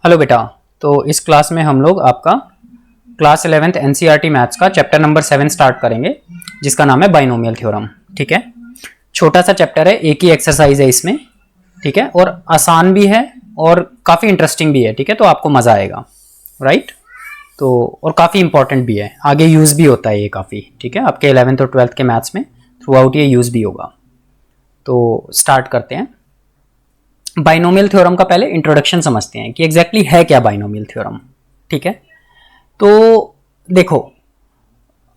Hello बेटा। तो इस क्लास में हम लोग आपका क्लास 11th एनसीईआरटी मैथ्स का चैप्टर नंबर 7 स्टार्ट करेंगे, जिसका नाम है बाइनोमियल थ्योरम। ठीक है, छोटा सा चैप्टर है, एक ही एक्सरसाइज है इसमें। ठीक है, और आसान भी है और काफ़ी इंटरेस्टिंग भी है। ठीक है, तो आपको मज़ा आएगा, राइट। तो और काफ़ी इंपॉर्टेंट भी है, आगे यूज़ भी होता है ये काफ़ी। ठीक है, आपके 11th और 12th के मैथ्स में थ्रू आउट ये यूज़ भी होगा। तो स्टार्ट करते हैं। बाइनोमियल थ्योरम का पहले इंट्रोडक्शन समझते हैं कि एग्जैक्टली है क्या बाइनोमियल थ्योरम। ठीक है, तो देखो,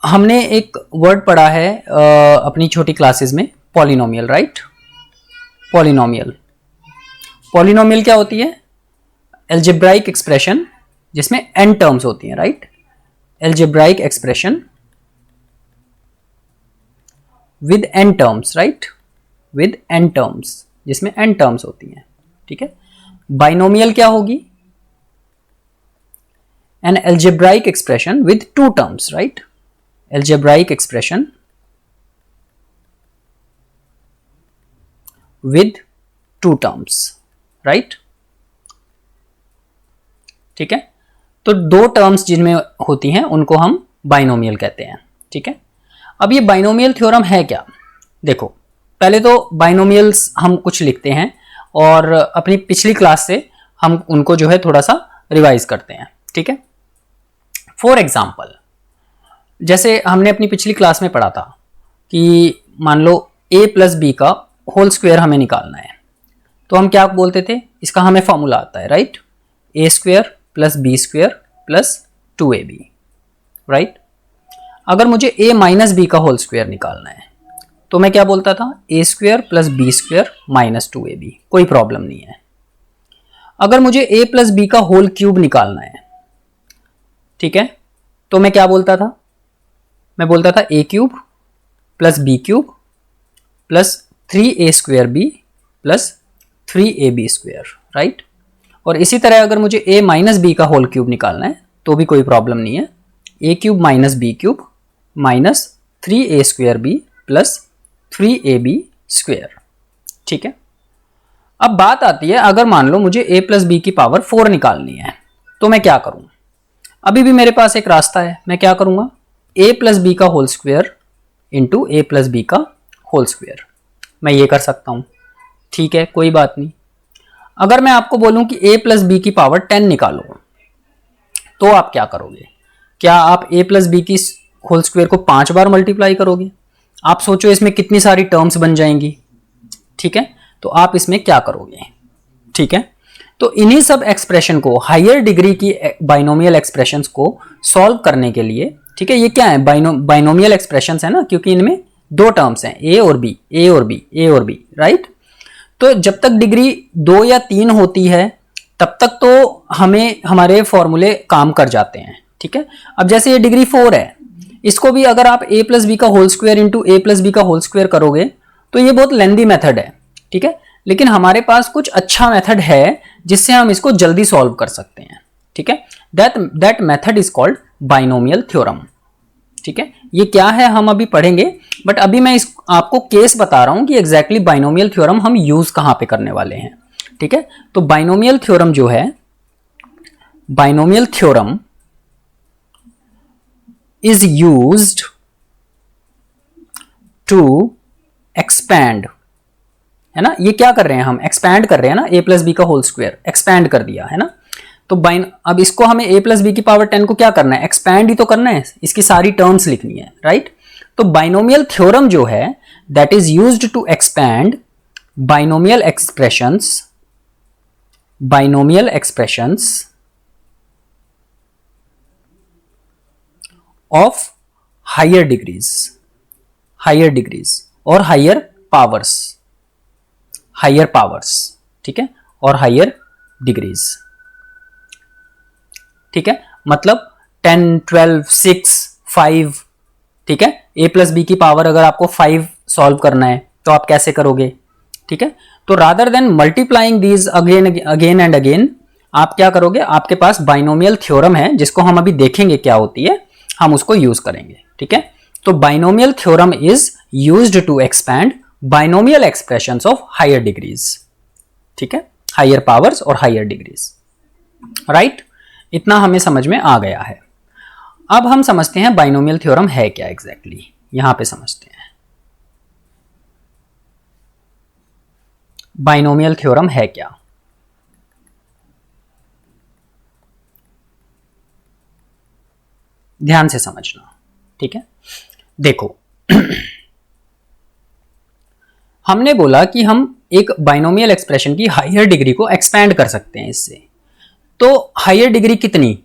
हमने एक वर्ड पढ़ा है अपनी छोटी क्लासेस में, पॉलिनोमियल, राइट। पॉलिनोमियल पॉलिनोमियल क्या होती है? एल्जेब्राइक एक्सप्रेशन जिसमें n टर्म्स होती हैं, right. Algebraic expression with n terms, right, with n terms, जिसमें n टर्म्स होती हैं। ठीक है, बाइनोमियल क्या होगी? An algebraic expression with two terms, right. Algebraic expression with two terms, right. ठीक है, तो दो टर्म्स जिनमें होती हैं उनको हम बाइनोमियल कहते हैं। ठीक है, अब ये बाइनोमियल थ्योरम है क्या? देखो, पहले तो बाइनोमियल्स हम कुछ लिखते हैं और अपनी पिछली क्लास से हम उनको जो है थोड़ा सा रिवाइज करते हैं। ठीक है, फॉर एग्जाम्पल, जैसे हमने अपनी पिछली क्लास में पढ़ा था कि मान लो a प्लस बी का होल स्क्वायर हमें निकालना है, तो हम क्या बोलते थे? इसका हमें फॉर्मूला आता है, right. A square plus B square plus 2ab, right. अगर मुझे a माइनस बी का होल स्क्वायर निकालना है तो मैं क्या बोलता था? A square plus B square minus 2ab, कोई प्रॉब्लम नहीं है। अगर मुझे a प्लस बी का होल क्यूब निकालना है, ठीक है, तो मैं क्या बोलता था? मैं बोलता था a cube plus B cube plus 3a square B plus 3ab square, right. और इसी तरह अगर मुझे a माइनस बी का होल क्यूब निकालना है तो भी कोई प्रॉब्लम नहीं है। a cube minus B cube minus 3a square B plus 3ab square. ठीक है, अब बात आती है, अगर मान लो मुझे a प्लस बी की पावर 4 निकालनी है तो मैं क्या करूं? अभी भी मेरे पास एक रास्ता है, मैं क्या करूंगा? a प्लस बी का होल स्क्वायर इंटू ए प्लस बी का होल स्क्वायर, मैं ये कर सकता हूं। ठीक है, कोई बात नहीं। अगर मैं आपको बोलूं कि a प्लस बी की पावर 10 निकालो तो आप क्या करोगे? क्या आप a प्लस बी की होल स्क्वायर को 5 बार मल्टीप्लाई करोगे? आप सोचो इसमें कितनी सारी टर्म्स बन जाएंगी। ठीक है, तो आप इसमें क्या करोगे? ठीक है, तो इन्हीं सब एक्सप्रेशन को, हायर डिग्री की बाइनोमियल एक्सप्रेशंस को सॉल्व करने के लिए, ठीक है, ये क्या है? बाइनोमियल एक्सप्रेशंस है ना, क्योंकि इनमें दो टर्म्स हैं, ए और बी, ए और बी, ए और बी, राइट। तो जब तक डिग्री 2 या 3 होती है तब तक तो हमें हमारे फॉर्मूले काम कर जाते हैं। ठीक है, अब जैसे ये डिग्री 4 है, इसको भी अगर आप a प्लस बी का होल स्क्वायर इंटू ए प्लस बी का होल स्क्वायर करोगे तो ये बहुत लेंदी मेथड है। ठीक है, लेकिन हमारे पास कुछ अच्छा मेथड है जिससे हम इसको जल्दी सॉल्व कर सकते हैं। ठीक है, that method is called binomial theorem. ठीक है, ये क्या है हम अभी पढ़ेंगे, बट अभी मैं आपको केस बता रहा हूं कि एग्जैक्टली बाइनोमियल थ्योरम हम यूज कहां पे करने वाले हैं। ठीक है, तो बाइनोमियल थ्योरम जो है, binomial theorem is used to expand, है ना। ये क्या कर रहे हैं हम? एक्सपैंड कर रहे हैं ना, a प्लस बी का होल स्क्वायर एक्सपैंड कर दिया है ना। तो अब इसको हमें a प्लस बी की पावर 10 को क्या करना है? एक्सपैंड ही तो करना है, इसकी सारी टर्म्स लिखनी है, राइट। तो बाइनोमियल थ्योरम जो है, that is used to expand binomial expressions, binomial expressions of higher degrees और higher powers, ठीक है, और higher degrees। ठीक है, मतलब 10, 12, 6, 5, ठीक है। a प्लस बी की पावर अगर आपको 5 सॉल्व करना है तो आप कैसे करोगे? ठीक है, तो rather than multiplying these again and again, आप क्या करोगे? आपके पास बाइनोमियल थ्योरम है जिसको हम अभी देखेंगे क्या होती है, हम उसको यूज करेंगे। ठीक है, तो binomial theorem is used to expand binomial expressions of higher degrees. ठीक है, हायर पावर्स और हायर डिग्रीज। राइट, इतना हमें समझ में आ गया है। अब हम समझते हैं बाइनोमियल थ्योरम है क्या एग्जैक्टली, यहां पे समझते हैं बाइनोमियल थ्योरम है क्या। ध्यान से समझना, ठीक है। देखो हमने बोला कि हम एक बाइनोमियल एक्सप्रेशन की हायर डिग्री को एक्सपैंड कर सकते हैं इससे। तो हायर डिग्री कितनी,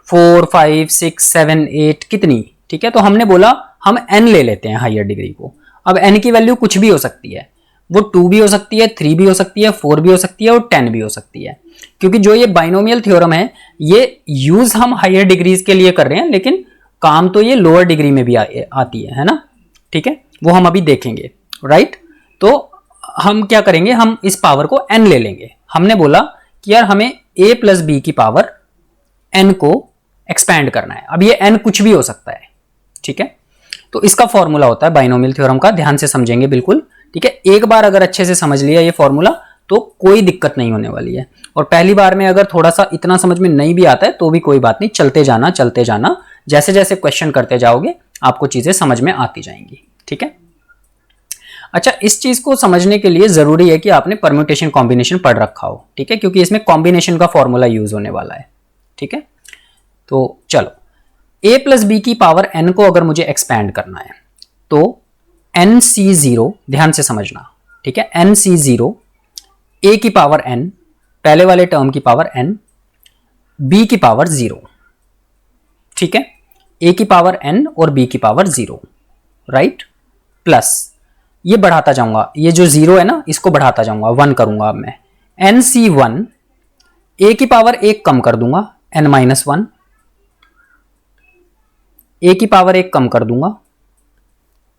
4, 5, 6, 7, 8 कितनी, ठीक है। तो हमने बोला हम n ले लेते हैं हायर डिग्री को। अब n की वैल्यू कुछ भी हो सकती है, वो 2 भी हो सकती है, 3 भी हो सकती है, 4 भी हो सकती है और 10 भी हो सकती है। क्योंकि जो ये बाइनोमियल थ्योरम है ये यूज हम हायर डिग्रीज के लिए कर रहे हैं, लेकिन काम तो ये लोअर डिग्री में भी आती है ना, ठीक है। वो हम अभी देखेंगे, राइट। तो हम क्या करेंगे, हम इस पावर को n ले लेंगे। हमने बोला कि यार हमें a प्लस बी की पावर n को एक्सपैंड करना है। अब ये n कुछ भी हो सकता है, ठीक है। तो इसका फॉर्मूला होता है बाइनोमियल थ्योरम का, ध्यान से समझेंगे बिल्कुल, ठीक है। एक बार अगर अच्छे से समझ लिया ये फॉर्मूला तो कोई दिक्कत नहीं होने वाली है। और पहली बार में अगर थोड़ा सा इतना समझ में नहीं भी आता है तो भी कोई बात नहीं, चलते जाना, जैसे जैसे क्वेश्चन करते जाओगे आपको चीजें समझ में आती जाएंगी, ठीक है। अच्छा, इस चीज को समझने के लिए जरूरी है कि आपने परम्यूटेशन कॉम्बिनेशन पढ़ रखा हो, ठीक है, क्योंकि इसमें कॉम्बिनेशन का फॉर्मूला यूज होने वाला है, ठीक है। तो चलो, a प्लस बी की पावर n को अगर मुझे एक्सपैंड करना है तो nc0, ध्यान से समझना, ठीक है, nc0 a की पावर n, पहले वाले टर्म की पावर n, b की पावर 0, ठीक है, a की पावर n और b की पावर 0, राइट, प्लस ये बढ़ाता जाऊंगा, ये जो 0 है ना इसको बढ़ाता जाऊंगा, 1 करूंगा अब मैं, nc1 a की पावर 1 कम कर दूंगा, n-1, a की पावर 1 कम कर दूंगा,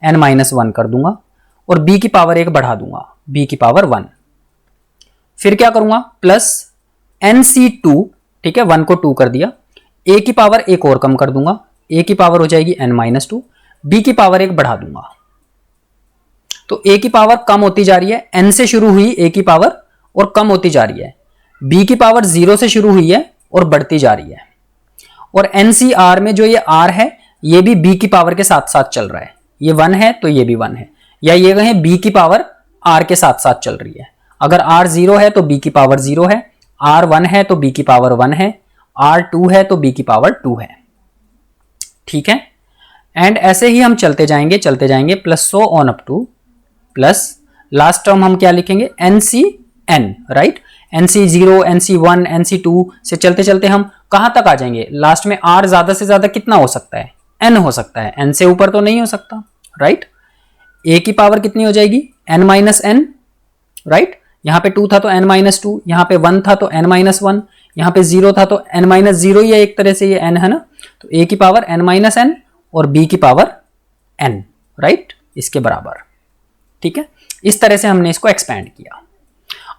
n-1 कर दूंगा, और b की पावर 1 बढ़ा दूंगा, b की पावर 1। फिर क्या करूंगा, प्लस nc2, ठीक है, 1 को 2 कर दिया, a की पावर 1 और कम कर दूंगा, a की पावर हो जाएगी n-2, b की पावर 1 बढ़ा दूंगा। तो a की पावर कम होती जा रही है, n से शुरू हुई a की पावर और कम होती जा रही है, b की पावर 0 से शुरू हुई है और बढ़ती जा रही है, और NCR में जो ये r है ये भी b की पावर के साथ साथ चल रहा है, ये 1 है तो ये भी 1 है, या ये कहें b की पावर r के साथ साथ चल रही है। अगर r 0 है तो b की पावर 0 है, r 1 है तो b की पावर 1 है, r 2 है तो b की पावर 2 है, ठीक है। एंड ऐसे ही हम चलते जाएंगे plus so on up to, plus last term हम क्या लिखेंगे, NCN, right, NC0, NC1, NC2 से चलते चलते हम कहां तक आ जाएंगे, लास्ट में R ज्यादा से ज्यादा कितना हो सकता है, N हो सकता है, N से ऊपर तो नहीं हो सकता, राइट। A की पावर कितनी हो जाएगी, n-n, राइट, यहां पे 2 था तो n-2, यहां पे 1 था तो n-1, यहां पे 0 था तो n-0 ही है, एक तरह से ये n है ना, तो A की पावर n-n और B की पावर n, राइट, इसके बराबर, ठीक है। इस तरह से हमने इसको एक्सपैंड किया।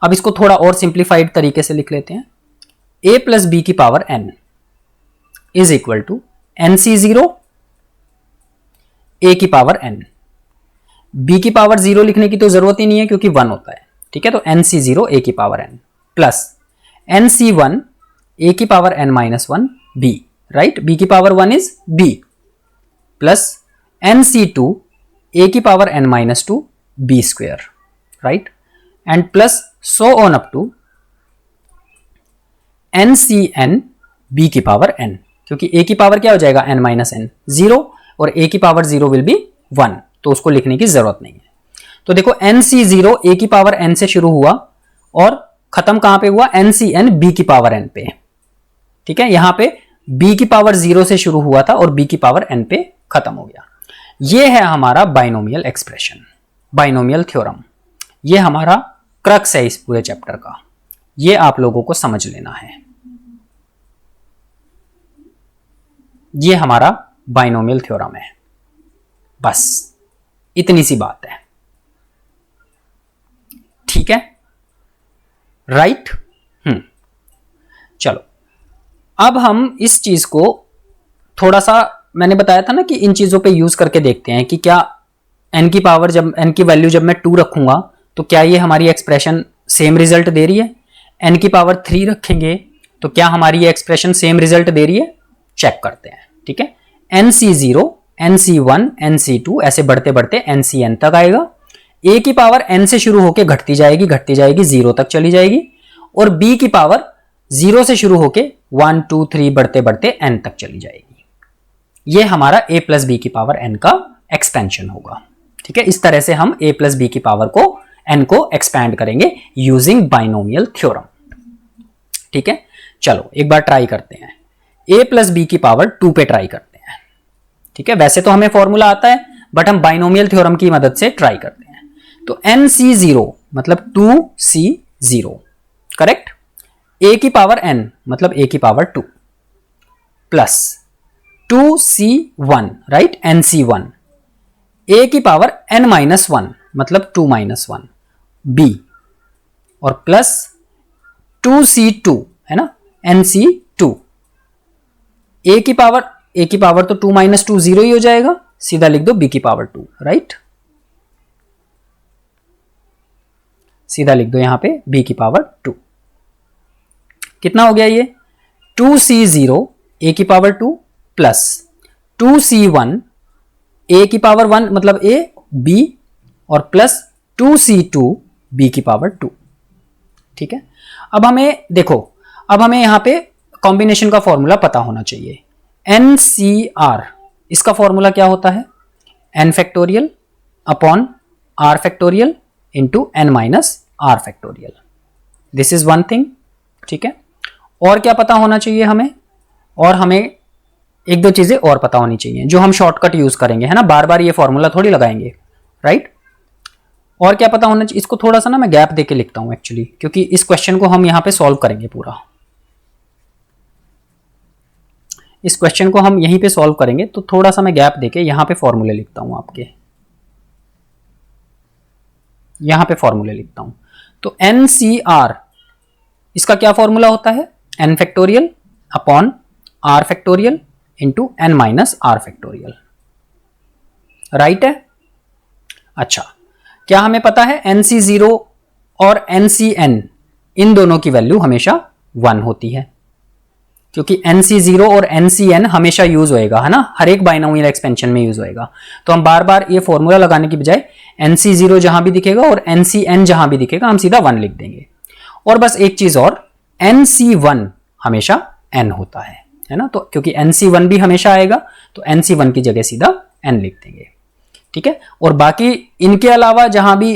अब इसको थोड़ा और सिंप्लीफाइड तरीके से लिख लेते हैं, a प्लस बी की power n is equal to nc0 a की पावर n। b की पावर 0 लिखने की तो जरूरत ही नहीं है क्योंकि 1 होता है, ठीक है, तो nc0 a की power n plus nc1 a की power n-1 b, right, b की power 1 is b, plus nc2 a की power n-2 b square, right, and plus so on up to NCN b की power n, क्योंकि a की power क्या हो जाएगा n-n 0 और a की पावर 0 विल बी 1, तो उसको लिखने की जरूरत नहीं है। तो देखो NC0 a की पावर n से शुरू हुआ और खत्म कहां पे हुआ, NCN b की पावर n पे, ठीक है, यहां पे b की पावर 0 से शुरू हुआ था और b की पावर n पे खत्म हो गया। ये है हमारा बाइनोमियल एक्सप्रेशन, बाइनोमियल थ्योरम, ये हमारा क्रक्स है इस पूरे चैप्टर का, ये आप लोगों को समझ लेना है। ये हमारा बाइनोमियल थ्योरम है, बस इतनी सी बात है, ठीक है, राइट। चलो अब हम इस चीज को थोड़ा सा, मैंने बताया था ना कि इन चीजों पे यूज करके देखते हैं कि क्या n की पावर, जब n की वैल्यू जब मैं 2 रखूंगा तो क्या ये हमारी एक्सप्रेशन सेम रिजल्ट दे रही है, n की पावर 3 रखेंगे तो क्या हमारी ये एक्सप्रेशन सेम रिजल्ट दे रही है? चेक करते हैं, ठीक है। NC0, NC1, NC2 ऐसे बढ़ते बढ़ते NCN तक आएगा। A की पावर n से शुरू होके घटती जाएगी 0 तक चली जाएगी, और B की पावर 0 से शुरू होके 1 2 3 बढ़ते बढ़ते n तक चली जाएगी। ये हमारा a प्लस बी की पावर n का एक्सपेंशन होगा, ठीक है। इस तरह से हम a प्लस बी की पावर को n को एक्सपैंड करेंगे यूजिंग बाइनोमियल थ्योरम, ठीक है। चलो एक बार ट्राई करते हैं, a प्लस बी की पावर 2 पे ट्राई करते हैं, ठीक है। वैसे तो हमें फॉर्मूला आता है, बट हम बाइनोमियल थ्योरम की मदद से ट्राई करते हैं। तो NC0 मतलब 2C0, करेक्ट। a की पावर n मतलब a की power 2 plus 2C1, right, NC1, a की पावर n माइनस 1 मतलब 2 माइनस 1 b, और प्लस 2C2 है ना, NC2, a की पावर तो 2 माइनस 2 0 ही हो जाएगा, सीधा लिख दो b की पावर 2, राइट। सीधा लिख दो यहां पे b की पावर 2। कितना हो गया ये? 2C0 a की पावर 2 प्लस 2C1 a की पावर 1 मतलब a b, और प्लस 2C2 b की पावर 2, ठीक है। अब हमें देखो, अब हमें यहां पे कॉम्बिनेशन का फॉर्मूला पता होना चाहिए। NCR, इसका फॉर्मूला क्या होता है? n factorial upon r factorial into n minus r factorial. This is one thing, ठीक है। और क्या पता होना चाहिए हमें? और हमें एक दो चीजें और पता होनी चाहिए जो हम शॉर्टकट यूज करेंगे, है ना, बार बार ये फॉर्मूला थोड़ी लगाएंगे, राइट। और क्या पता होना चाहिए? इसको थोड़ा सा ना मैं गैप देके लिखता हूं एक्चुअली, क्योंकि इस क्वेश्चन को हम यहां पे सॉल्व करेंगे पूरा। इस क्वेश्चन को हम यहीं पे सॉल्व करेंगे, तो थोड़ा सा मैं गैप देके यहां पे फॉर्मूले लिखता हूं आपके, यहां पे फॉर्मूले लिखता हूं। तो NCR, इसका क्या फॉर्मूला होता है? n factorial upon r factorial into n minus r factorial, right है। अच्छा, क्या हमें पता है NC0 और NCN इन दोनों की वैल्यू हमेशा 1 होती है, क्योंकि NC0 और NCN हमेशा यूज होएगा, है ना, हर एक बाइनोमियल एक्सपेंशन में यूज होएगा। तो हम बार बार ये फॉर्मूला लगाने की बजाय NC0 जहां भी दिखेगा और NCN जहां भी दिखेगा हम सीधा 1 लिख देंगे। और बस एक चीज और, NC1 हमेशा n होता है ना, तो क्योंकि NC1 भी हमेशा आएगा तो NC1 की जगह सीधा n लिख देंगे, ठीक है। और बाकी इनके अलावा जहां भी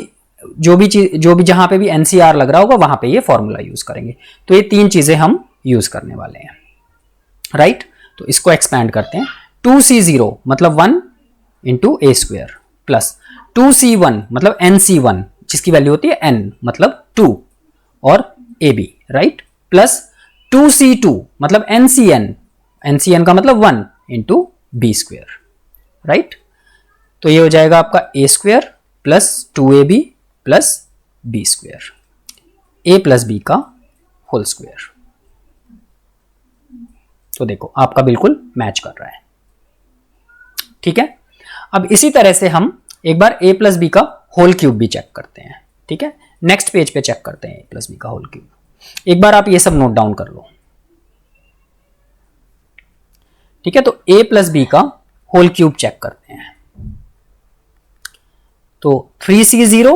जो भी जहां पे भी NCR लग रहा होगा वहां पे ये फॉर्मूला यूज करेंगे। तो ये 3 चीजें हम यूज करने वाले हैं, राइट। तो इसको एक्सपैंड करते हैं। 2C0 मतलब 1 इंटू ए स्क्वायर प्लस 2C1 मतलब NC1 जिसकी वैल्यू होती है n मतलब 2 और AB, राइट, प्लस 2C2 मतलब NCN का मतलब 1 इंटू बी स्क्वायर, राइट। तो ये हो जाएगा आपका A square plus 2AB plus B square, A plus B का होल स्क्वायर। तो देखो आपका बिल्कुल मैच कर रहा है, ठीक है। अब इसी तरह से हम एक बार a प्लस बी का होल क्यूब भी चेक करते हैं, ठीक है। नेक्स्ट पेज पे चेक करते हैं a प्लस बी का होल क्यूब। एक बार आप ये सब नोट डाउन कर लो, ठीक है। तो a प्लस बी का होल क्यूब चेक करते हैं। तो 3C0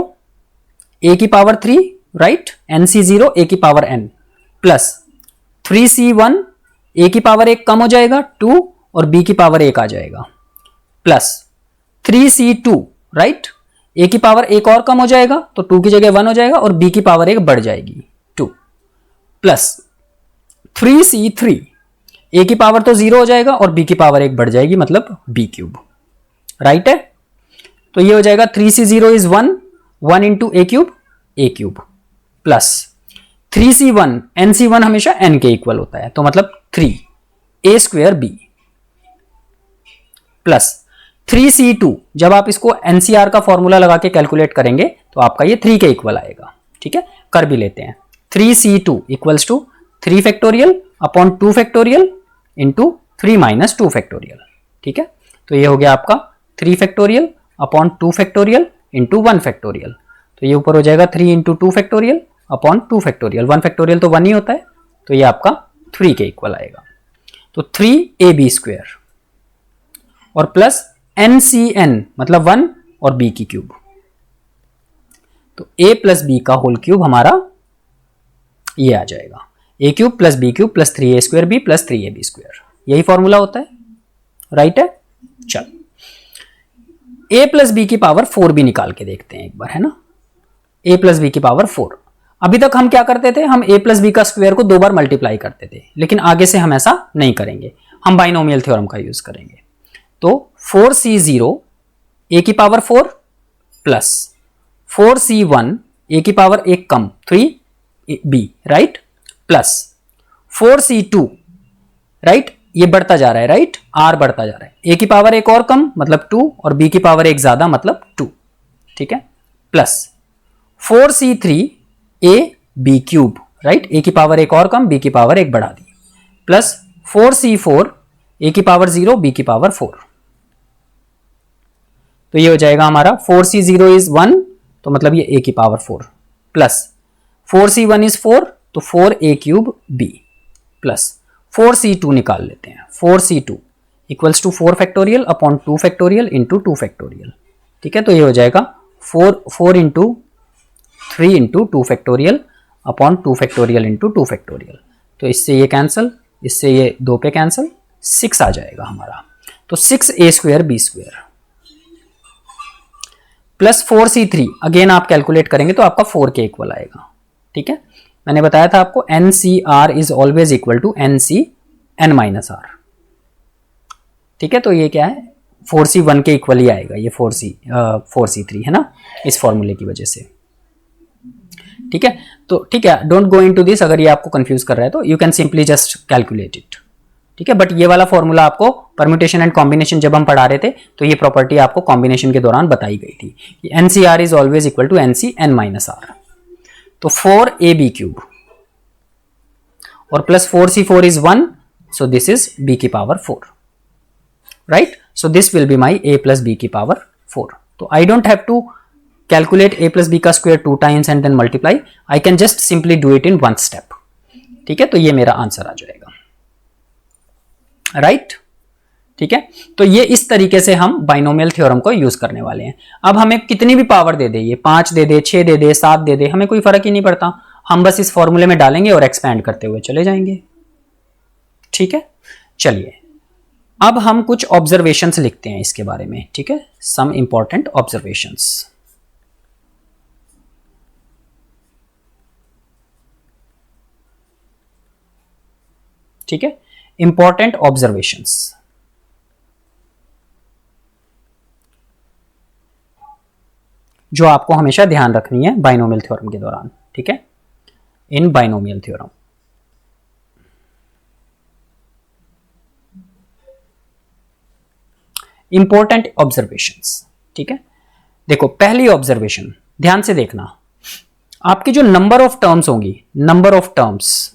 a की पावर 3, राइट, NC0 a की power n plus 3C1 a की पावर 1 कम हो जाएगा 2 और b की पावर 1 आ जाएगा, प्लस 3C2, राइट, a की पावर 1 और कम हो जाएगा तो 2 की जगह 1 हो जाएगा और b की पावर 1 बढ़ जाएगी 2, प्लस 3C3 a की पावर तो 0 हो जाएगा और b की पावर 1 बढ़ जाएगी मतलब b क्यूब, राइट है। तो ये हो जाएगा 3C0 is 1 into A cube plus 3C1 NC1 हमेशा n के इक्वल होता है तो मतलब 3 a square b plus 3C2, जब आप इसको NCR का फॉर्मूला लगा के कैलकुलेट करेंगे तो आपका ये 3 के इक्वल आएगा, ठीक है। कर भी लेते हैं। 3C2 equals to 3 factorial upon 2 factorial into 3 minus 2 factorial, ठीक है। तो ये हो गया आपका 3 factorial upon 2 factorial into 1 factorial. तो ये ऊपर हो जाएगा 3 into 2 factorial upon 2 factorial, 1 factorial तो 1 ही होता है, तो ये आपका 3 के इक्वल आएगा। तो 3ab² और प्लस NCN मतलब 1 और b की क्यूब, तो a प्लस बी का होल क्यूब हमारा ये आ जाएगा, a cube plus b cube plus 3a² b plus 3ab²। यही फॉर्मूला होता है, राइट है। चल a प्लस बी की पावर 4 भी निकाल के देखते हैं एक बार, है ना। a प्लस बी की पावर 4, अभी तक हम क्या करते थे, हम a प्लस बी का स्क्वायर को 2 बार मल्टीप्लाई करते थे, लेकिन आगे से हम ऐसा नहीं करेंगे, हम बाइनोमियल थ्योरम का यूज करेंगे। तो 4c0 a की पावर 4 प्लस 4c1 a की पावर 1 कम 3b, right, plus 4c2, right, ये बढ़ता जा रहा है, राइट, r बढ़ता जा रहा है, a की पावर 1 और कम मतलब 2 और b की पावर 1 ज्यादा मतलब 2, ठीक है, plus 4c3 a b cube, right, a की पावर 1 और कम b की पावर 1 बढ़ा दी, प्लस 4c4 a की पावर 0 b की पावर 4। तो ये हो जाएगा हमारा 4c0 इज 1, तो मतलब ये a की पावर 4, प्लस 4c1 इज 4, तो 4a cube b, plus 4c2 निकाल लेते हैं, 4c2 equals to 4 factorial upon 2 factorial into 2 factorial, ठीक है। तो ये हो जाएगा 4 into 3 into 2 factorial upon 2 factorial into 2 factorial. तो इससे ये कैंसिल, इससे ये 2 पे कैंसिल, 6 आ जाएगा हमारा। तो 6a² b² plus 4c3 again आप कैलकुलेट करेंगे तो आपका 4 के इक्वल आएगा, ठीक है। मैंने बताया था आपको NCR is always equal to NCN-R, ठीक है। तो ये क्या है, 4c1 के इक्वल ही आएगा, ये 4c3 है ना, इस फॉर्मूले की वजह से, ठीक है। तो ठीक है, डोंट गो इनटू दिस, अगर ये आपको कंफ्यूज कर रहा है तो you can simply just calculate it, ठीक है। बट ये वाला फॉर्मूला आपको परम्यूटेशन एंड कॉम्बिनेशन जब हम पढ़ा रहे थे तो ये प्रॉपर्टी आपको कॉम्बिनेशन के दौरान बताई गई थी कि NCR is always equal to NCN-R। तो 4ab³ और plus 4c4 is 1, so this is b की power 4, right. So this will be my a plus b की पावर 4। तो I don't have to calculate a plus b का square 2 times and then multiply, I can just simply do it in 1 step, ठीक है। तो ये मेरा answer आ जाएगा, right, ठीक है। तो ये इस तरीके से हम बाइनोमियल थ्योरम को यूज करने वाले हैं। अब हमें कितनी भी पावर दे दे, ये 5 दे दे, 6 दे दे, 7 दे दे, हमें कोई फर्क ही नहीं पड़ता, हम बस इस फॉर्मूले में डालेंगे और एक्सपैंड करते हुए चले जाएंगे, ठीक है। चलिए अब हम कुछ ऑब्जर्वेशंस लिखते हैं इसके बारे में, ठीक है, सम इंपॉर्टेंट ऑब्जर्वेशंस। ठीक है, इंपॉर्टेंट ऑब्जर्वेशंस। जो आपको हमेशा ध्यान रखनी है बाइनोमियल थ्योरम के दौरान, ठीक है, इन बाइनोमियल थ्योरम। इंपॉर्टेंट ऑब्जर्वेशंस, ठीक है। देखो पहली ऑब्जर्वेशन ध्यान से देखना, आपकी जो नंबर ऑफ टर्म्स होंगी, नंबर ऑफ टर्म्स,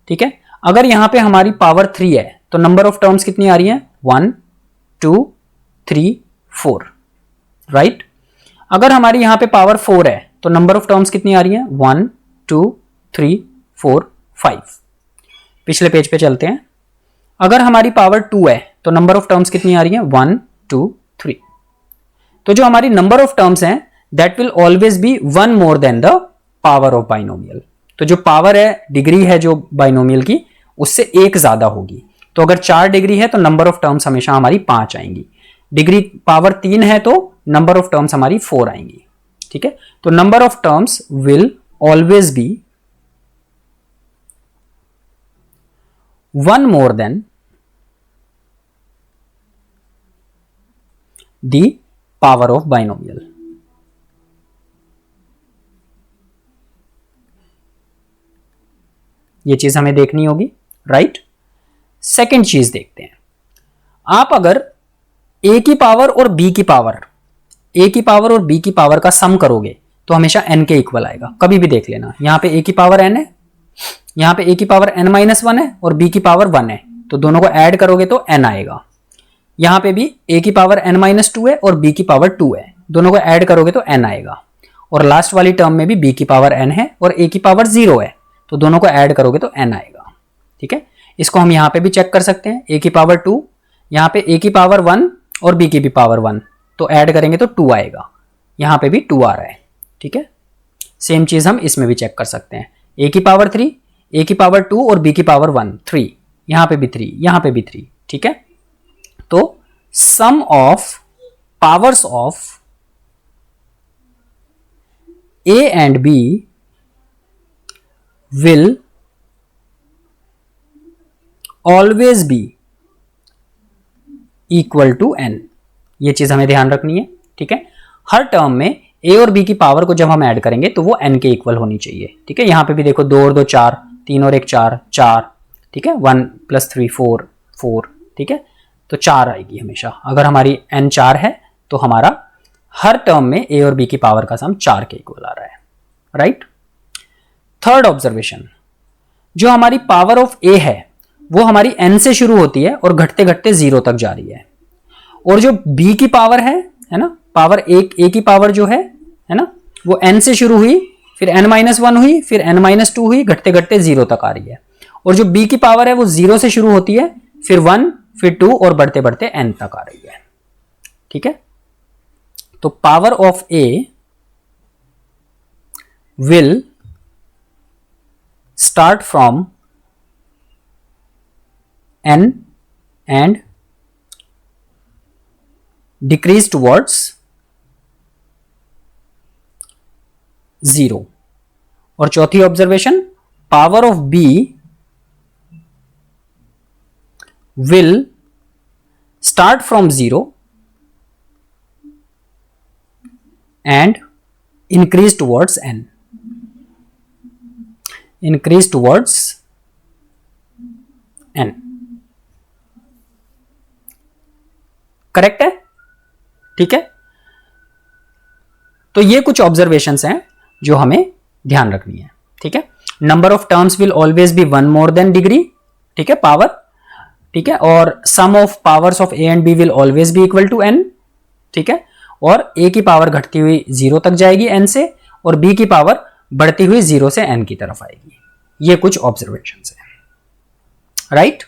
ठीक है, अगर यहां पे हमारी पावर 3 है तो नंबर ऑफ टर्म्स कितनी आ रही है, 1 2 3 4, राइट। अगर हमारी यहां पे पावर 4 है तो नंबर ऑफ टर्म्स कितनी आ रही है, 1 2 3 4 5। पिछले पेज पे चलते हैं, अगर हमारी पावर 2 है तो नंबर ऑफ टर्म्स कितनी आ रही है, 1 2 3। तो जो हमारी नंबर ऑफ टर्म्स हैं that will always be 1 more then the power of binomial. तो जो पावर है, डिग्री है जो बाइनोमियल की, उससे एक ज्यादा होगी। तो अगर 4 डिग्री है तो नंबर ऑफ टर्म्स हमेशा हमारी 5 आएंगी, डिग्री पावर 3 है तो नंबर ऑफ टर्म्स हमारी 4 आएंगी, ठीक है। तो number of terms will always be 1 more than the power of binomial। ये चीज हमें देखनी होगी, राइट। सेकेंड चीज देखते हैं, आप अगर a की पावर और b की पावर, a की पावर और b की पावर का सम करोगे तो हमेशा n के इक्वल आएगा। कभी भी देख लेना, यहां पे a की पावर n है, यहां पे a की पावर n-1 है और b की पावर 1 है, तो दोनों को ऐड करोगे तो n आएगा। यहां पे भी a की पावर n-2 है और b की पावर 2 है, दोनों को ऐड करोगे तो n आएगा। और लास्ट वाली टर्म में भी b की पावर n है और a की पावर 0 है, तो दोनों को ऐड करोगे तो n आएगा। ठीक है, इसको हम यहाँ पे भी चेक कर सकते हैं, a की पावर 2, यहाँ पे a की पावर 1 और b की भी पावर 1, तो ऐड करेंगे तो 2 आएगा, यहाँ पे भी 2 आ रहा है। ठीक है, सेम चीज हम इसमें भी चेक कर सकते हैं, a की पावर 3, a की पावर 2 और b की पावर 1, 3, यहाँ पे भी 3, यहाँ पे भी 3। ठीक है, तो sum of powers of a and b will always be equal to n, ये चीज हमें ध्यान रखनी है। ठीक है, हर टर्म में a और b की पावर को जब हम ऐड करेंगे तो वो n के इक्वल होनी चाहिए। ठीक है, यहां पे भी देखो 2 और 2 4, 3 और 1 4, 4। ठीक है, 1 + 3 4, 4। ठीक है, तो 4 आएगी हमेशा। अगर हमारी n 4 है तो हमारा हर टर्म में a और b की पावर का सम 4 के इक्वल आ रहा है। राइट। थर्ड ऑब्जर्वेशन, जो हमारी पावर ऑफ a है वो हमारी n से शुरू होती है और घटते घटते 0 तक जा रही है, और जो b की पावर है ना, पावर a की पावर जो है ना, वो n से शुरू हुई, फिर n-1 हुई, फिर n-2 हुई, घटते घटते 0 तक आ रही है। और जो b की पावर है वो 0 से शुरू होती है, फिर 1, फिर 2 और बढ़ते बढ़ते n तक आ रही है। ठीक है, तो power of a will start from n and decrease towards 0। और चौथी observation, power of b will start from 0 and increase towards n, increase towards n। Correct है? ठीक है, तो ये कुछ ऑब्जर्वेशंस हैं जो हमें ध्यान रखनी है। ठीक है, number of terms will always be 1 more than degree. ठीक है, पावर। ठीक है, और sum of powers of a and b will always be equal to n। ठीक है, और a की पावर घटती हुई 0 तक जाएगी n से, और b की पावर बढ़ती हुई 0 से n की तरफ आएगी। ये कुछ ऑब्जर्वेशंस हैं। राइट,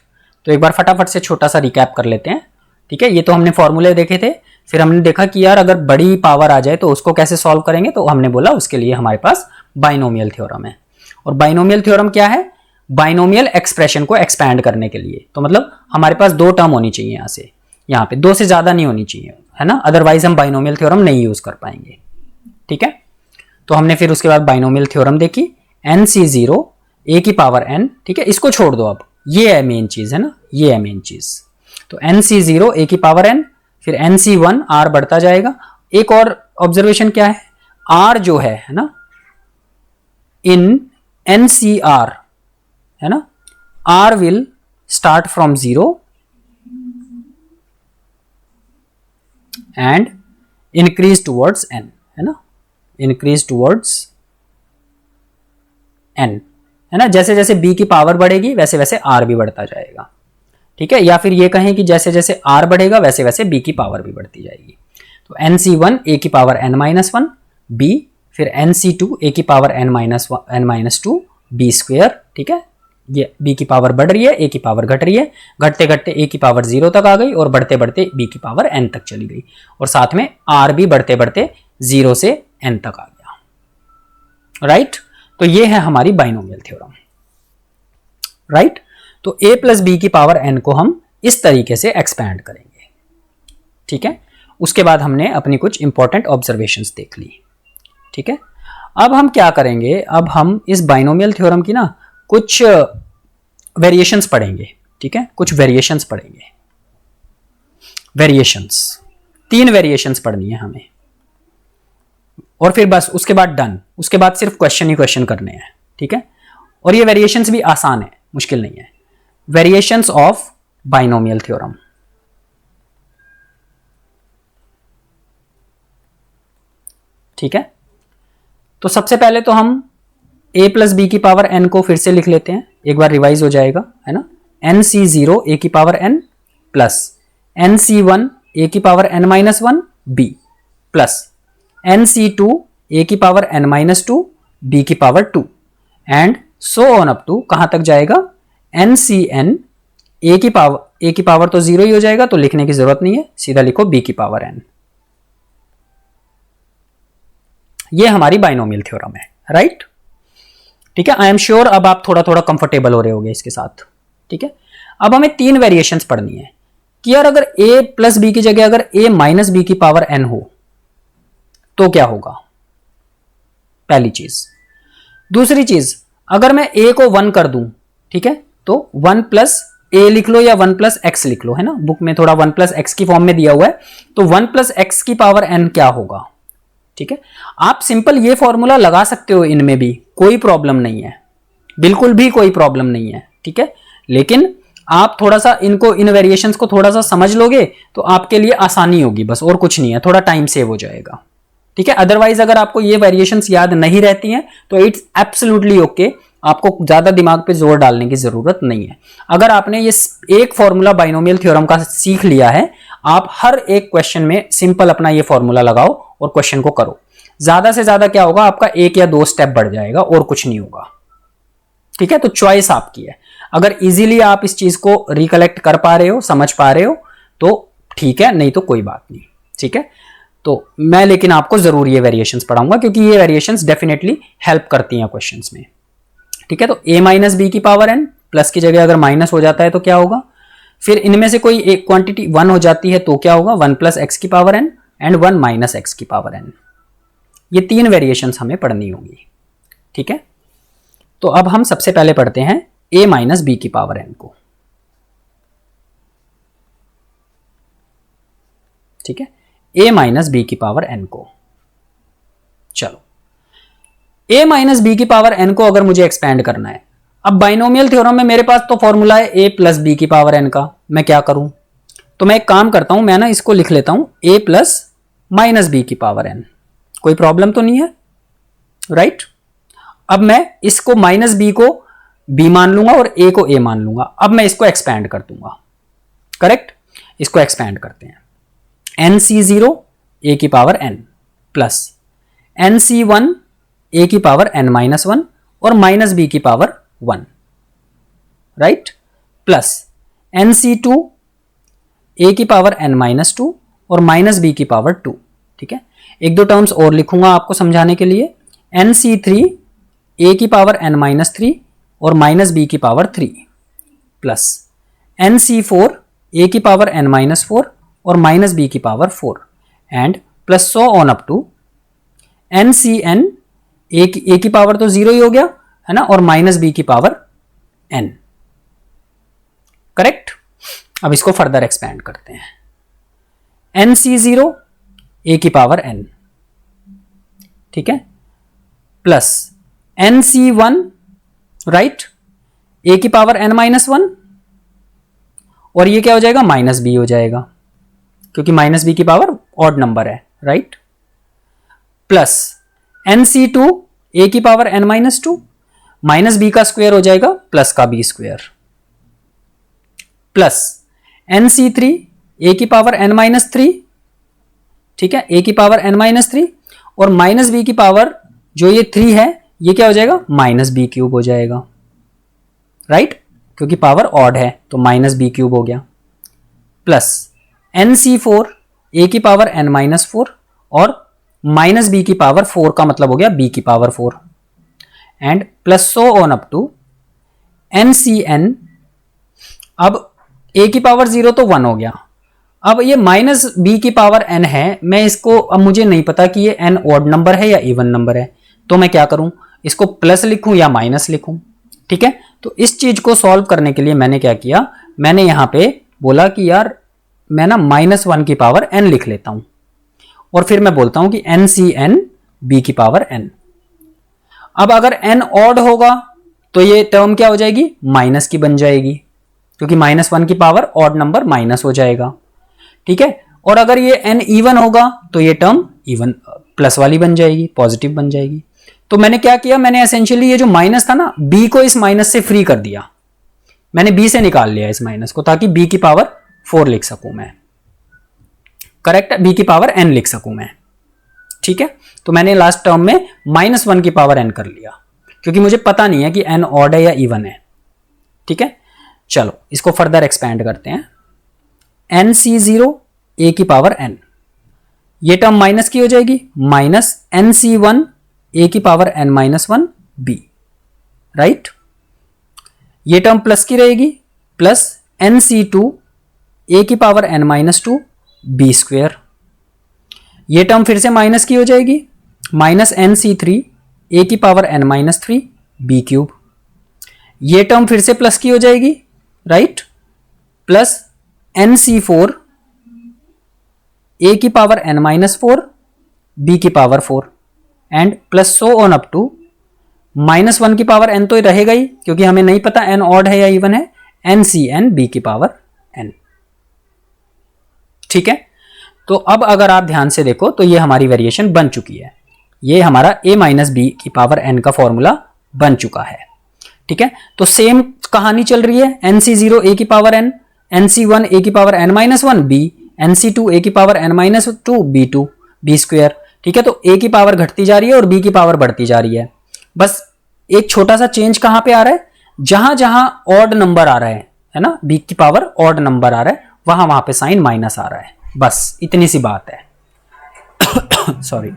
तो एक बार फटाफट से छोटा सा रिकैप कर लेते हैं। ठीक है, ये तो हमने फॉर्मूले देखे थे, फिर हमने देखा कि यार अगर बड़ी पावर आ जाए तो उसको कैसे सॉल्व करेंगे, तो हमने बोला उसके लिए हमारे पास बाइनोमियल थ्योरम है। और बाइनोमियल थ्योरम क्या है? बाइनोमियल एक्सप्रेशन को एक्सपैंड करने के लिए, तो मतलब हमारे पास 2 टर्म होनी चाहिए यहां से, यहाँ पे 2 से ज्यादा नहीं होनी चाहिए, है ना, अदरवाइज हम बाइनोमियल थ्योरम नहीं यूज कर पाएंगे। ठीक है, तो हमने फिर उसके बाद बाइनोमियल थ्योरम देखी, nc0 a की पावर n। ठीक है, इसको छोड़ दो, अब ये है मेन चीज, है ना, ये है मेन चीज। तो nc0 a की पावर n, फिर nc1 r बढ़ता जाएगा। एक और ऑब्जर्वेशन क्या है, r जो है ना, इन ncr, है ना, r will start from 0 and increase towards n, है ना, इंक्रीज टुवर्ड्स n, है ना, जैसे जैसे b की पावर बढ़ेगी वैसे वैसे r भी बढ़ता जाएगा। ठीक है, या फिर ये कहें कि जैसे जैसे r बढ़ेगा वैसे वैसे b की पावर भी बढ़ती जाएगी। तो nc1 a की पावर n-1 b, फिर nc2 a की पावर n-2 b स्क्वायर। ठीक है, ये b की पावर बढ़ रही है, a की पावर घट रही है, घटते घटते a की पावर 0 तक आ गई और बढ़ते बढ़ते b की पावर n तक चली गई, और साथ में r भी बढ़ते बढ़ते 0 से n तक आ गया। राइट, तो ये है हमारी बाइनोमियल थ्योरम। राइट, तो a प्लस b की पावर n को हम इस तरीके से एक्सपैंड करेंगे। ठीक है, उसके बाद हमने अपनी कुछ इंपॉर्टेंट ऑब्जर्वेशंस देख ली। ठीक है, अब हम क्या करेंगे, अब हम इस बाइनोमियल थ्योरम की ना कुछ वेरिएशंस पढ़ेंगे। ठीक है, कुछ वेरिएशंस पढ़ेंगे, वेरिएशंस 3 वेरिएशंस पढ़नी है हमें, और फिर बस उसके बाद डन, उसके बाद सिर्फ क्वेश्चन ही क्वेश्चन करने हैं। ठीक है, और ये वेरिएशंस भी आसान है, मुश्किल नहीं है। Variations of binomial theorem. ठीक है, तो सबसे पहले तो हम a प्लस बी की पावर n को फिर से लिख लेते हैं, एक बार रिवाइज हो जाएगा, है ना, nc0 a की power n plus nc1 a की power n-1 b plus nc2 a की पावर n-2 b की power 2 and so on up to कहां तक जाएगा, एन सी एन ए की पावर तो 0 ही हो जाएगा, तो लिखने की जरूरत नहीं है, सीधा लिखो b की पावर n। ये हमारी बाइनोमियल थ्योरम है, राइट। ठीक है, आई एम श्योर अब आप थोड़ा थोड़ा कंफर्टेबल हो रहे होगे इसके साथ। ठीक है, अब हमें 3 वेरिएशंस पढ़नी है कि यार अगर a प्लस बी की जगह अगर a माइनस बी की पावर n हो तो क्या होगा, पहली चीज। दूसरी चीज, अगर मैं a को 1 कर दूं, ठीक है, तो 1 प्लस a लिख लो या 1 प्लस एक्स लिख लो, है ना, बुक में थोड़ा 1 प्लस एक्स की फॉर्म में दिया हुआ है, तो 1 प्लस एक्स की पावर n क्या होगा। ठीक है, आप सिंपल ये फॉर्मूला लगा सकते हो, इनमें भी कोई प्रॉब्लम नहीं है, बिल्कुल भी कोई प्रॉब्लम नहीं है। ठीक है, लेकिन आप थोड़ा सा इनको, इन वेरिएशंस को थोड़ा सा समझ लोगे तो आपके लिए आसानी होगी, बस और कुछ नहीं है, थोड़ा टाइम सेव हो जाएगा। ठीक है, अदरवाइज अगर आपको ये वेरिएशंस याद नहीं रहती हैं तो इट्स एब्सोल्युटली ओके, आपको ज्यादा दिमाग पे जोर डालने की जरूरत नहीं है। अगर आपने ये एक फॉर्मूला बाइनोमियल थ्योरम का सीख लिया है, आप हर एक क्वेश्चन में सिंपल अपना ये फॉर्मूला लगाओ और क्वेश्चन को करो। ज्यादा से ज्यादा क्या होगा, आपका 1 या 2 स्टेप बढ़ जाएगा और कुछ नहीं होगा। ठीक है, तो चॉइस आपकी है। अगर इजीली आप इस चीज को रिकलेक्ट कर पा रहे हो, समझ पा रहे हो तो ठीक है, नहीं तो कोई बात नहीं। ठीक है, तो मैं लेकिन आपको जरूर ये वेरिएशंस पढ़ाऊंगा क्योंकि ये वेरिएशंस डेफिनेटली हेल्प करती हैं क्वेश्चंस में। ठीक है, तो a माइनस बी की पावर n, प्लस की जगह अगर माइनस हो जाता है तो क्या होगा, फिर इनमें से कोई एक क्वांटिटी 1 हो जाती है तो क्या होगा, 1 प्लस एक्स की power n and 1 minus x की पावर n। ये 3 वेरिएशंस हमें पढ़नी होगी। ठीक है, तो अब हम सबसे पहले पढ़ते हैं a माइनस बी की पावर n को। ठीक है, a माइनस बी की पावर n को, चलो a माइनस बी की पावर n को अगर मुझे एक्सपेंड करना है, अब बाइनोमियल थ्योरम में मेरे पास तो फॉर्मूला है a प्लस बी की पावर n का, मैं क्या करूं, तो मैं एक काम करता हूं, मैं ना इसको लिख लेता हूं a प्लस माइनस बी की पावर n। कोई प्रॉब्लम तो नहीं है, राइट। अब मैं इसको माइनस बी को b मान लूंगा और a को a मान लूंगा। अब मैं इसको एक्सपैंड कर दूंगा, करेक्ट। इसको एक्सपैंड करते हैं, nc0 a की power n plus nc1 a की पावर n माइनस 1 और माइनस b की power 1, right, plus nc2 a की पावर n माइनस 2 और माइनस b की पावर 2। ठीक है, एक दो टर्म्स और लिखूंगा आपको समझाने के लिए, nc3 a की पावर n माइनस 3 और माइनस b की पावर 3 प्लस nc4 a की पावर n माइनस 4 और माइनस b की power 4 and plus so on up to ncn a की पावर तो 0 ही हो गया, है ना, और माइनस b की पावर n, करेक्ट। अब इसको फर्दर एक्सपैंड करते हैं, nc0 a की पावर n, ठीक है, प्लस nc1 राइट a की पावर n माइनस 1 और ये क्या हो जाएगा, माइनस b हो जाएगा क्योंकि माइनस b की पावर ऑड नंबर है, राइट, प्लस nc2 a की power n minus 2, minus b का स्क्वायर हो जाएगा प्लस का b square, plus nc3 a की पावर n माइनस 3, ठीक है, a की पावर n माइनस 3 और माइनस b की पावर जो ये 3 है ये क्या हो जाएगा, माइनस b क्यूब हो जाएगा, राइट, क्योंकि पावर ऑड है तो माइनस b क्यूब हो गया, प्लस nc4 a की पावर n माइनस 4 और माइनस b की पावर 4 का मतलब हो गया b की power 4 and plus so on up to ncn। अब a की पावर 0 तो 1 हो गया, अब ये माइनस b की पावर n है, मैं इसको, अब मुझे नहीं पता कि ये n ऑड नंबर है या इवन नंबर है, तो मैं क्या करूं, इसको प्लस लिखूं या माइनस लिखूं। ठीक है, तो इस चीज को सॉल्व करने के लिए मैंने क्या किया, मैंने यहां पे बोला कि यार मैं ना -1 की पावर n लिख लेता हूं और फिर मैं बोलता हूं कि ncn b की पावर n। अब अगर n ऑड होगा तो ये टर्म क्या हो जाएगी, माइनस की बन जाएगी क्योंकि -1 की पावर ऑड नंबर माइनस हो जाएगा। ठीक है, और अगर ये n इवन होगा तो ये टर्म इवन प्लस वाली बन जाएगी, पॉजिटिव बन जाएगी। तो मैंने क्या किया, मैंने एसेंशियली ये जो माइनस था ना, b को इस माइनस से फ्री कर दिया, मैंने b से निकाल लिया इस माइनस को ताकि b की पावर 4 लिख सकूं मैं, करेक्ट, b की पावर n लिख सकूं मैं। ठीक है, तो मैंने लास्ट टर्म में -1 की पावर n कर लिया क्योंकि मुझे पता नहीं है कि n ऑड है या इवन है। ठीक है, चलो इसको फर्दर एक्सपेंड करते हैं। nc0 a की पावर n, ये टर्म माइनस की हो जाएगी, माइनस nc1 a की power n minus 1 b, right. ये टर्म प्लस की रहेगी, प्लस nc2 a की power n minus 2 b square. ये टर्म फिर से माइनस की हो जाएगी, माइनस nc3 a की power n minus 3 b cube. ये टर्म फिर से प्लस की हो जाएगी, राइट, प्लस nc4 a की पावर n माइनस 4 b की power 4 and plus so on up to minus 1 की पावर n तो रहेगा ही, क्योंकि हमें नहीं पता n ऑड है या इवन है, ncn b की पावर n। ठीक है, तो अब अगर आप ध्यान से देखो तो ये हमारी वेरिएशन बन चुकी है। ये हमारा a माइनस बी की पावर n का फॉर्मूला बन चुका है। ठीक है, तो सेम कहानी चल रही है, nc0 a की पावर n, nc1 a की power n minus 1 b, nc2 a की power n minus 2 b2 b square. ठीक है, तो a की पावर घटती जा रही है और b की पावर बढ़ती जा रही है। बस एक छोटा सा चेंज कहां पे आ रहा है, जहां जहां ऑड नंबर आ रहा है ना, b की पावर ऑड नंबर आ रहा है, वहां वहां पे साइन माइनस आ रहा है, बस इतनी सी बात है। सॉरी।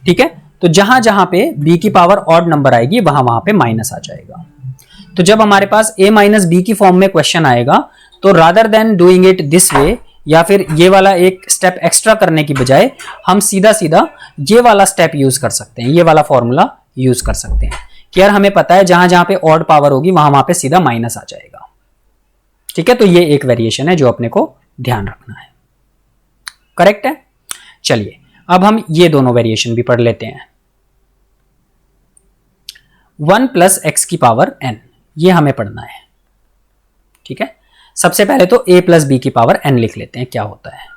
ठीक है, तो जहां जहां पे b की पावर ऑड नंबर आएगी वहां वहां पे माइनस आ जाएगा। तो जब हमारे पास a माइनस बी की फॉर्म में क्वेश्चन आएगा, तो rather than doing it this way, या फिर ये वाला एक स्टेप एक्स्ट्रा करने की बजाय हम सीधा सीधा ये वाला स्टेप यूज कर सकते हैं, ये वाला फॉर्मूला यूज कर सकते हैं कि यार हमें पता है जहां जहां पे ऑड पावर होगी वहां वहां पे सीधा माइनस आ जाएगा। ठीक है, तो ये एक वेरिएशन है जो अपने को ध्यान रखना है। करेक्ट है। चलिए अब हम ये दोनों वेरिएशन भी पढ़ लेते हैं। 1 प्लस एक्स की पावर n, ये हमें पढ़ना है। ठीक है, सबसे पहले तो a प्लस बी की पावर n लिख लेते हैं, क्या होता है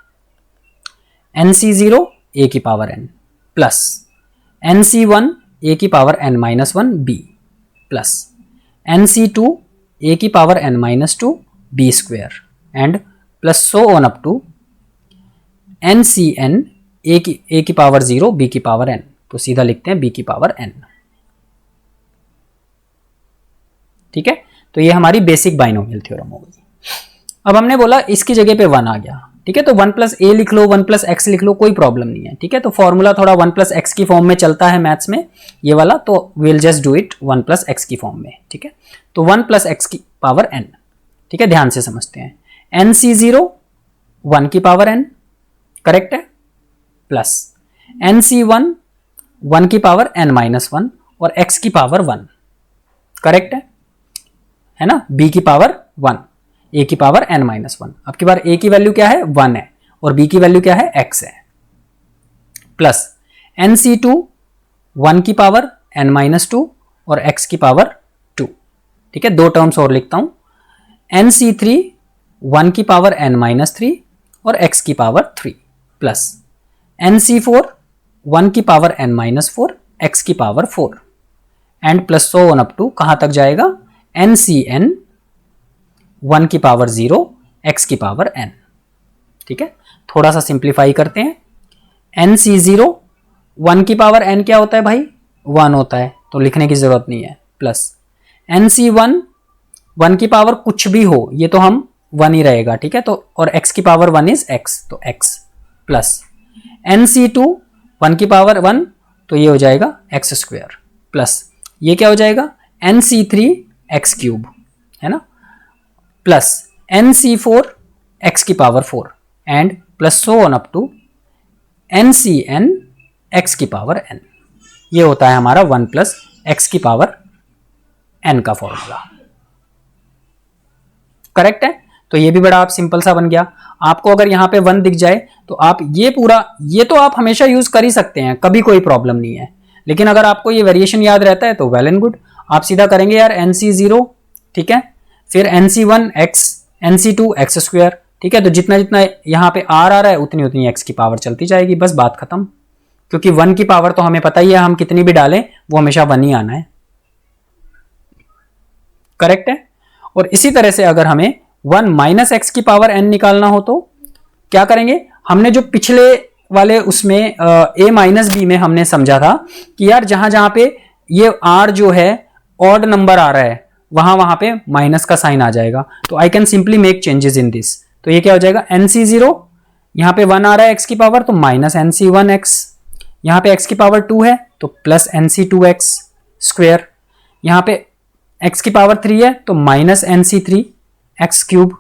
nc0 a की power n plus nc1 a की power n minus 1 b plus nc2 a की power n minus 2 b square and plus so on up to ncn a की पावर 0 b की पावर n, तो सीधा लिखते हैं b की पावर n। ठीक है, तो ये हमारी बेसिक बाइनोमियल थ्योरम हो गई। अब हमने बोला इसकी जगह पे 1 आ गया। ठीक है, तो 1 प्लस ए लिख लो, 1 प्लस एक्स लिख लो, कोई प्रॉब्लम नहीं है। ठीक है, तो फॉर्मूला थोड़ा 1 प्लस एक्स की फॉर्म में चलता है मैथ्स में ये वाला, तो will just do it 1 plus X की फॉर्म में। ठीक है, तो 1 प्लस एक्स की पावर n। ठीक है, ध्यान से समझते हैं। nc0 1 की पावर n, करेक्ट है, प्लस nc1 1 की पावर n माइनस 1 और x की पावर 1, करेक्ट है ना, b की पावर 1, a की पावर n माइनस 1। अब की बार a की वैल्यू क्या है 1 है और b की वैल्यू क्या है x है, प्लस nc2 1 की पावर n माइनस 2 और x की पावर 2। ठीक है, दो टर्म्स और लिखता हूं, nc3 1 की पावर n माइनस 3 और x की पावर 3 प्लस nc4 1 की पावर n माइनस 4 x की power 4 and plus so on up to कहां तक जाएगा ncn 1 की पावर 0 x की पावर n। ठीक है, थोड़ा सा सिंप्लीफाई करते हैं। nc0 1 की पावर n क्या होता है भाई 1 होता है, तो लिखने की जरूरत नहीं है, प्लस nc1 1 की पावर कुछ भी हो ये तो हम 1 ही रहेगा। ठीक है, तो और x की पावर 1 इज x, तो x प्लस nc2 1 की पावर 1, तो ये हो जाएगा x स्क्वायर, प्लस ये क्या हो जाएगा nc3 x क्यूब, है ना, प्लस nc4 x की power 4 and plus so on up to ncn x की पावर n। ये होता है हमारा 1 प्लस एक्स की पावर n का फॉर्मूला। करेक्ट है, तो ये भी बड़ा आप सिंपल सा बन गया। आपको अगर यहां पे 1 दिख जाए तो आप ये पूरा, ये तो आप हमेशा यूज कर ही सकते हैं, कभी कोई प्रॉब्लम नहीं है, लेकिन अगर आपको ये वेरिएशन याद रहता है तो वेल एंड गुड। आप सीधा करेंगे यार nc0, ठीक है, फिर nc1 x, nc2 x square. ठीक है, तो जितना जितना यहां पे r आ रहा है उतनी उतनी x की पावर चलती जाएगी, बस बात खत्म। क्योंकि 1 की पावर तो हमें पता ही है, हम कितनी भी डालें वो हमेशा 1 ही आना है। करेक्ट है, और इसी तरह से अगर हमें 1 माइनस एक्स की पावर n निकालना हो तो क्या करेंगे, हमने जो पिछले वाले उसमें a माइनस बी में हमने समझा था कि यार जहां जहां पे ये r जो है ऑड नंबर आ रहा है वहां पे माइनस का साइन आ जाएगा। तो I can simply make changes in this. तो ये क्या हो जाएगा, nc0, यहां पे 1 आ रहा है x की पावर तो माइनस nc1x, यहां पे x की पावर 2 है तो प्लस nc2x स्क्वायर, यहां पे x की पावर 3 है तो माइनस nc3x क्यूब,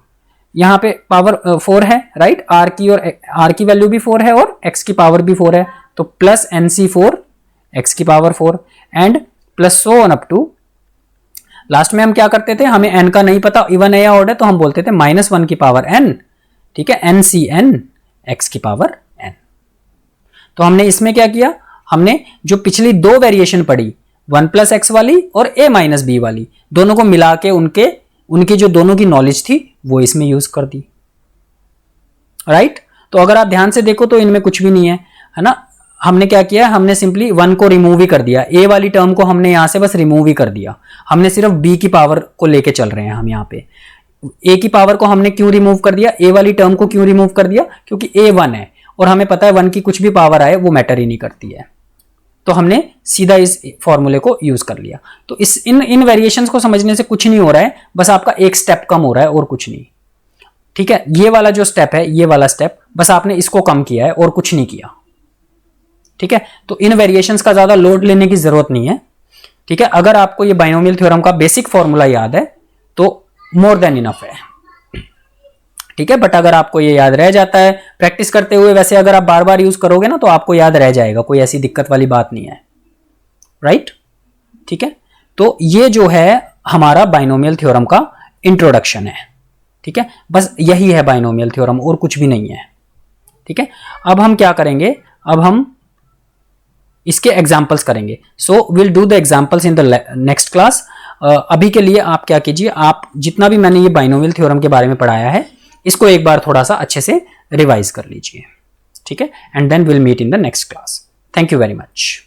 यहां पे पावर 4 है राइट, r की वैल्यू भी 4 है और x की पावर भी 4 है तो प्लस nc4 x की power 4 and plus so on up to, last में हम क्या करते थे, हमें n का नहीं पता इवन है या ऑड है तो हम बोलते थे -1 की पावर n, ठीक है, ncn x की पावर n। तो हमने इसमें क्या किया, हमने जो पिछली दो वेरिएशन पढ़ी 1 प्लस एक्स वाली और a माइनस बी वाली, दोनों को मिला के उनकी जो दोनों की नॉलेज थी वो इसमें यूज कर दी, राइट। तो अगर आप ध्यान से देखो तो इनमें कुछ भी नहीं है ना। हमने क्या किया, हमने सिंपली 1 को रिमूव ही कर दिया, a वाली टर्म को हमने यहां से बस रिमूव ही कर दिया, हमने सिर्फ b की पावर को लेके चल रहे हैं हम यहाँ पे। a की पावर को हमने क्यों रिमूव कर दिया, a वाली टर्म को क्यों रिमूव कर दिया, क्योंकि a 1 है और हमें पता है 1 की कुछ भी पावर आए वो मैटर ही नहीं करती है, तो हमने सीधा इस फॉर्मूले को यूज कर लिया। तो इन वेरिएशंस को समझने से कुछ नहीं हो रहा है, बस आपका एक स्टेप कम हो रहा है और कुछ नहीं, ठीक है। ये वाला जो स्टेप है, ये वाला स्टेप बस आपने इसको कम किया है और कुछ नहीं किया, ठीक है। तो इन वेरिएशंस का ज्यादा लोड लेने की जरूरत नहीं है, ठीक है। अगर आपको ये बाइनोमियल थ्योरम का बेसिक फॉर्मूला याद है तो मोर देन इनफ है, ठीक है। बट अगर आपको ये याद रह जाता है प्रैक्टिस करते हुए, वैसे अगर आप बार बार यूज करोगे ना तो आपको याद रह जाएगा, कोई ऐसी दिक्कत वाली बात नहीं है, राइट, ठीक है। तो ये जो है हमारा बाइनोमियल थ्योरम का इंट्रोडक्शन है, ठीक है। बस यही है बाइनोमियल थ्योरम और कुछ भी नहीं है, ठीक है। अब हम क्या करेंगे, अब हम इसके एग्जाम्पल्स करेंगे। So will do the examples in the next class. अभी के लिए आप क्या कीजिए, आप जितना भी मैंने ये बाइनोमियल थ्योरम के बारे में पढ़ाया है इसको एक बार थोड़ा सा अच्छे से रिवाइज कर लीजिए, ठीक है। And then will meet in the next class. Thank you very much.